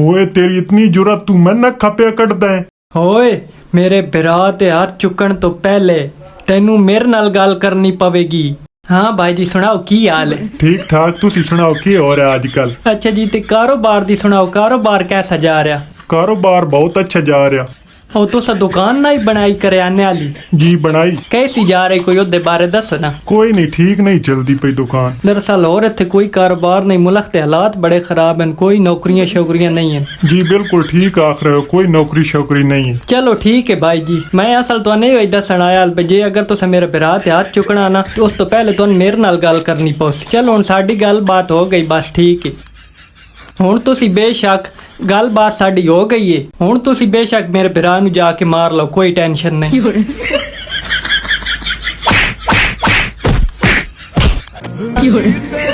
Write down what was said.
ਹੋਏ ਤੇਰੀ ਇਤਨੀ ਜੁਰਤ, ਤੂੰ ਮੈਂ ਨਾ ਖਪਿਆ ਕੱਢਦਾ ਹੈ। ਹੋਏ ਮੇਰੇ ਭਰਾ ਤੇ ਹੱਥ ਚੁੱਕਣ ਤੋਂ ਪਹਿਲੇ ਤੈਨੂੰ ਮੇਰੇ ਨਾਲ ਗੱਲ ਕਰਨੀ ਪਵੇਗੀ। हाँ भाई जी सुनाओ की हाल है। ठीक ठाक, तुसी सुनाओ की हो रहा है आजकल। अच्छा जी ते कारोबार दी सुनाओ, कारोबार कैसा जा रहा। कारोबार बहुत अच्छा जा रहा। ਉਹ ਤੁਸੀਂ ਦੁਕਾਨ ਨਾ ਹੀ ਬਣਾਈ ਕਰਿਆਨੇ ਵਾਲੀ। जी बनाई। कैसी जा रही कोई ਉਹਦੇ ਬਾਰੇ ਦੱਸੋ ਨਾ। कोई नहीं, ठीक नहीं चलती पई दुकान। दरअसल और ਇੱਥੇ ਕੋਈ ਕਾਰੋਬਾਰ नहीं, मुल्क के हालात बड़े खराब हैं, कोई नौकरियां शौकरियां नहीं हैं। जी बिल्कुल ठीक आख रहे हो, कोई नौकरी शौकरी नहीं है। चलो ठीक है भाई जी, मैं असल तो नहीं होई दसन आया जे अगर तुसें मेरे भरा ते हाथ चुकना ना तो उस तो पहले तुहानू मेरे नाल गल करनी पौसी। चलो हुण साडी गल बात हो गई, बस ठीक है। ਹੁਣ ਤੁਸੀਂ ਬੇਸ਼ੱਕ ਗੱਲਬਾਤ ਸਾਡੀ ਹੋ ਗਈ ਏ, ਹੁਣ ਤੁਸੀਂ ਬੇਸ਼ੱਕ ਮੇਰੇ ਭਰਾ ਨੂੰ ਜਾ ਕੇ ਮਾਰ ਲਓ, ਕੋਈ ਟੈਨਸ਼ਨ ਨਹੀਂ। ਕੀ ਹੋ ਰਿਹਾ